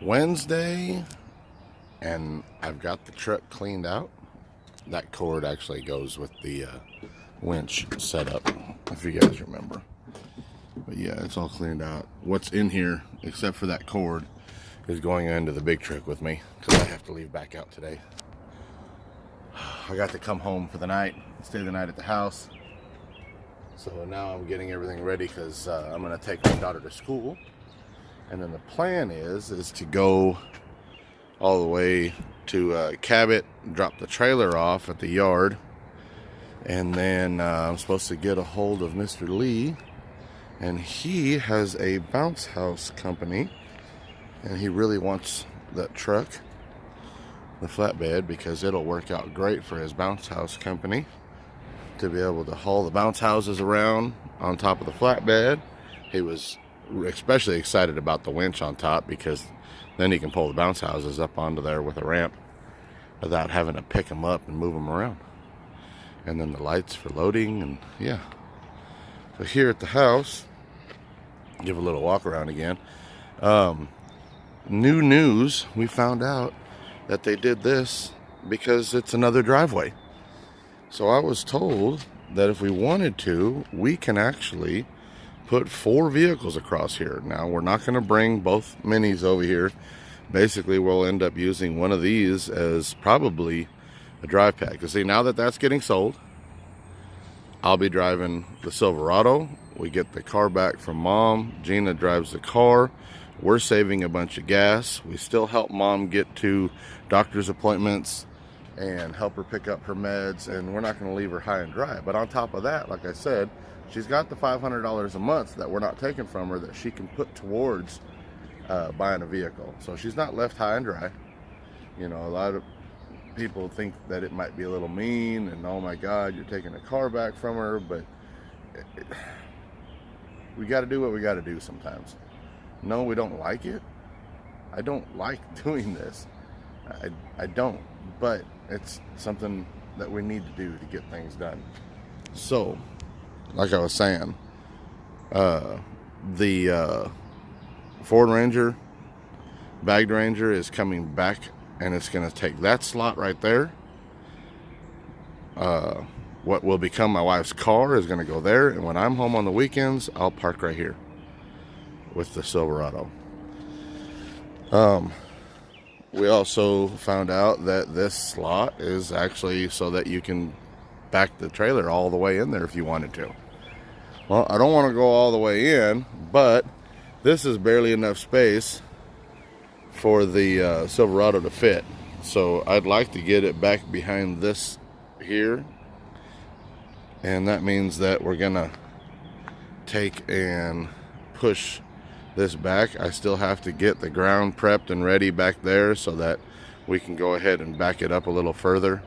Wednesday, and I've got the truck cleaned out. That cord actually goes with the winch setup, if you guys remember. But yeah, it's all cleaned out. What's in here, except for that cord, is going into the big truck with me, because I have to leave back out today. I got to come home for the night, stay the night at the house. So now I'm getting everything ready, because I'm going to take my daughter to school. And then the plan is to go all the way to Cabot, drop the trailer off at the yard. And then I'm supposed to get a hold of Mr. Lee. And he has a bounce house company. And he really wants that truck, the flatbed, because it'll work out great for his bounce house company to be able to haul the bounce houses around on top of the flatbed. He was especially excited about the winch on top, because then he can pull the bounce houses up onto there with a ramp without having to pick them up and move them around. And then the lights for loading, and yeah. So here at the house, give a little walk around again. New news, we found out that they did this because it's another driveway. So I was told that if we wanted to, we can actually put 4 vehicles across here. Now, we're not going to bring both minis over here. Basically, we'll end up using one of these as probably a drive pack. Because see, now that that's getting sold, I'll be driving the Silverado. We get the car back from Mom. Gina drives the car. We're saving a bunch of gas. We still help Mom get to doctor's appointments and help her pick up her meds. And we're not going to leave her high and dry. But on top of that, like I said, she's got the $500 a month that we're not taking from her that she can put towards buying a vehicle. So she's not left high and dry. You know, a lot of people think that it might be a little mean and, oh my God, you're taking a car back from her. But we got to do what we got to do sometimes. No, we don't like it. I don't like doing this. I don't. But it's something that we need to do to get things done. So, like I was saying, the Ford Ranger, bagged Ranger, is coming back, and it's going to take that slot right there. What will become my wife's car is going to go there, and when I'm home on the weekends, I'll park right here with the Silverado. We also found out that this slot is actually so that you can back the trailer all the way in there if you wanted to. Well, I don't want to go all the way in, but this is barely enough space for the Silverado to fit. So I'd like to get it back behind this here. And that means that we're gonna take and push this back. I still have to get the ground prepped and ready back there so that we can go ahead and back it up a little further.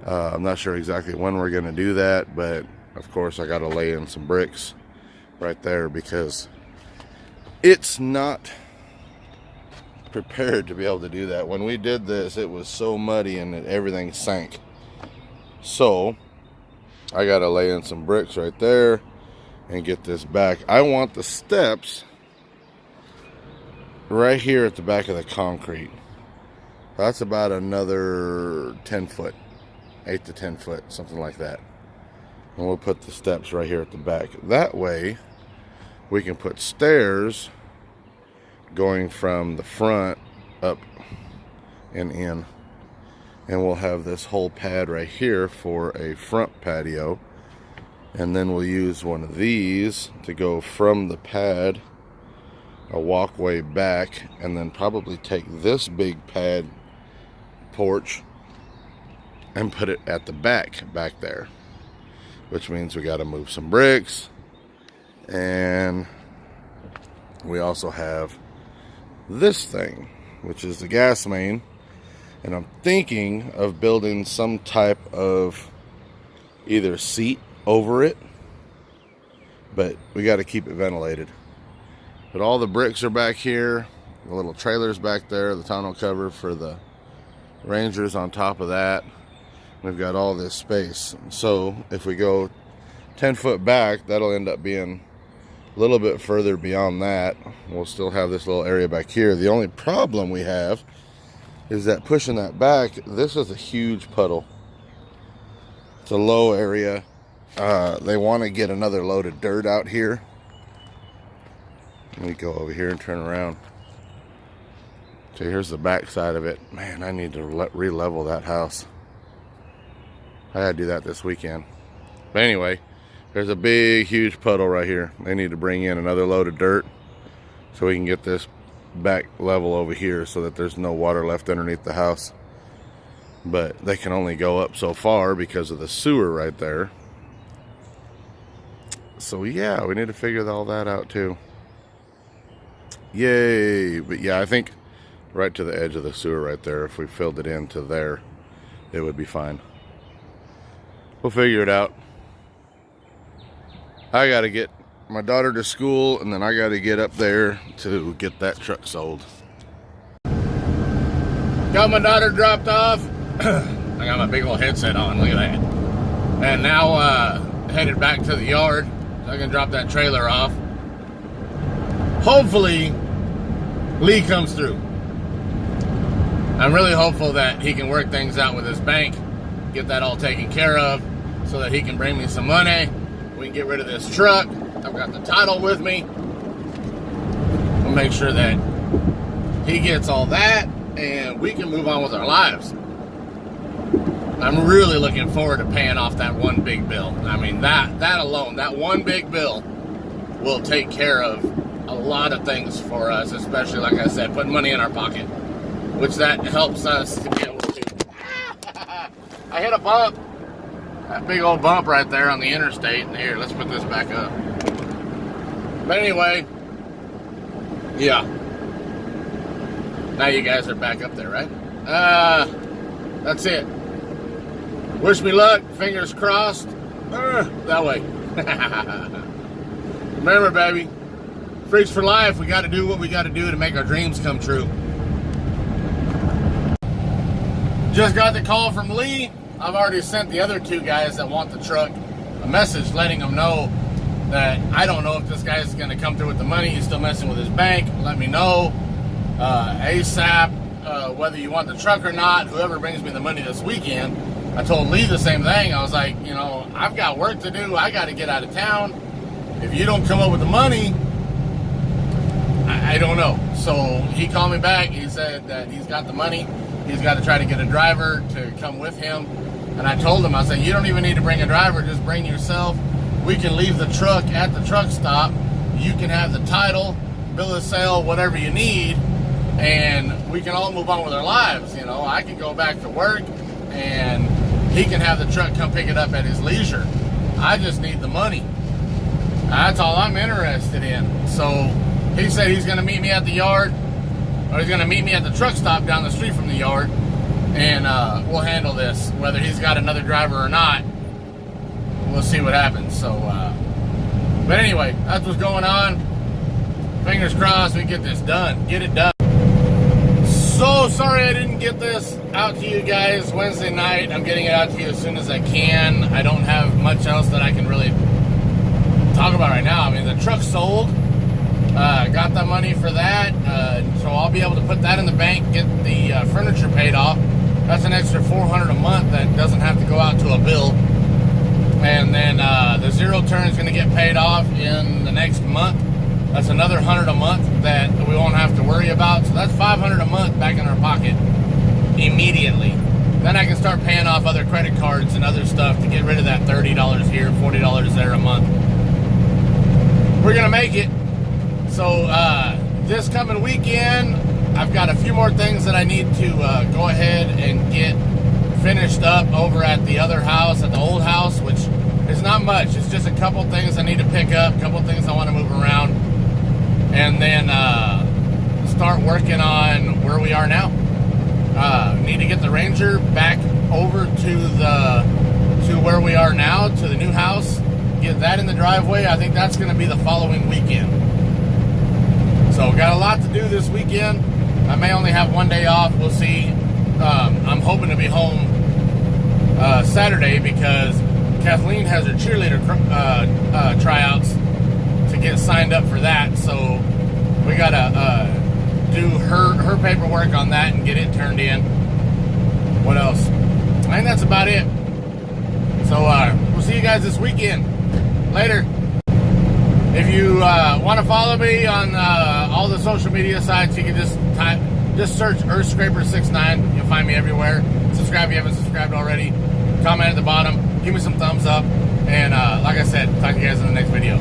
I'm not sure exactly when we're going to do that, but of course I got to lay in some bricks right there because it's not prepared to be able to do that. When we did this, it was so muddy and everything sank. So I got to lay in some bricks right there and get this back. I want the steps right here at the back of the concrete. That's about another 10 foot, 8 to 10 foot, something like that. And we'll put the steps right here at the back. That way we can put stairs going from the front up and in. And we'll have this whole pad right here for a front patio. And then we'll use one of these to go from the pad a walkway back, and then probably take this big pad porch and put it at the back there, which means we got to move some bricks. And we also have this thing, which is the gas main, and I'm thinking of building some type of either seat over it, but we got to keep it ventilated. But all the bricks are back here, the little trailers back there, the tonneau cover for the Rangers on top of that. We've got all this space. So if we go 10 foot back, that'll end up being A little bit further beyond that, we'll still have this little area back here. The only problem we have is that pushing that back, this is a huge puddle. It's a low area. They want to get another load of dirt out here. Let me go over here and turn around. So here's the back side of it. Man, I need to re-level that house. I gotta do that this weekend. But anyway, there's a big, huge puddle right here. They need to bring in another load of dirt so we can get this back level over here so that there's no water left underneath the house. But they can only go up so far because of the sewer right there. So yeah, we need to figure all that out too. Yay! But yeah, I think right to the edge of the sewer right there, if we filled it into there, it would be fine. We'll figure it out. I gotta get my daughter to school, and then I gotta get up there to get that truck sold. Got my daughter dropped off. I got my big old headset on, look at that. And now headed back to the yard so I can drop that trailer off. Hopefully Lee comes through. I'm really hopeful that he can work things out with his bank, get that all taken care of so that he can bring me some money. We can get rid of this truck. I've got the title with me. We'll make sure that he gets all that and we can move on with our lives. I'm really looking forward to paying off that one big bill. I mean, that alone, that one big bill will take care of a lot of things for us, especially, like I said, putting money in our pocket, which that helps us to be able to. I hit a bump. That big old bump right there on the interstate. And here, let's put this back up. But anyway, yeah. Now you guys are back up there, right? That's it. Wish me luck. Fingers crossed. That way. Remember, baby, freaks for life. We got to do what we got to do to make our dreams come true. Just got the call from Lee. I've already sent the other two guys that want the truck a message letting them know that I don't know if this guy's going to come through with the money. He's still messing with his bank. Let me know ASAP whether you want the truck or not. Whoever brings me the money this weekend. I told Lee the same thing. I was like, you know, I've got work to do. I got to get out of town. If you don't come up with the money, I don't know. So he called me back. He said that he's got the money. He's got to try to get a driver to come with him. And I told him, I said, you don't even need to bring a driver. Just bring yourself. We can leave the truck at the truck stop. You can have the title, bill of sale, whatever you need. And we can all move on with our lives. You know, I can go back to work and he can have the truck come pick it up at his leisure. I just need the money. That's all I'm interested in. So he said he's going to meet me at the yard, or he's going to meet me at the truck stop down the street from the yard, and we'll handle this. Whether he's got another driver or not, we'll see what happens. So, but anyway, that's what's going on. Fingers crossed we get this done. Get it done. So sorry I didn't get this out to you guys Wednesday night. I'm getting it out to you as soon as I can. I don't have much else that I can really talk about right now. I mean, the truck's sold. Got the money for that. So I'll be able to put that in the bank, get the furniture paid off. That's an extra $400 a month that doesn't have to go out to a bill. And then the zero turn is going to get paid off in the next month. That's another $100 a month that we won't have to worry about. So that's $500 a month back in our pocket immediately. Then I can start paying off other credit cards and other stuff to get rid of that $30 here, $40 there a month. We're going to make it. So this coming weekend, I've got a few more things that I need to go ahead and get finished up over at the other house, at the old house, which is not much. It's just a couple things I need to pick up, a couple things I want to move around, and then start working on where we are now. Need to get the Ranger back over to where we are now, to the new house, get that in the driveway. I think that's going to be the following weekend. So got a lot to do this weekend. I may only have one day off. We'll see. I'm hoping to be home Saturday because Kathleen has her cheerleader tryouts to to get signed up for that, so we gotta do her paperwork on that and get it turned in. What else? I think that's about it. So we'll see you guys this weekend. Later. If you want to follow me on all the social media sites, you can just search EarthScraper69. You'll find me everywhere. Subscribe if you haven't subscribed already. Comment at the bottom. Give me some thumbs up. And like I said, talk to you guys in the next video.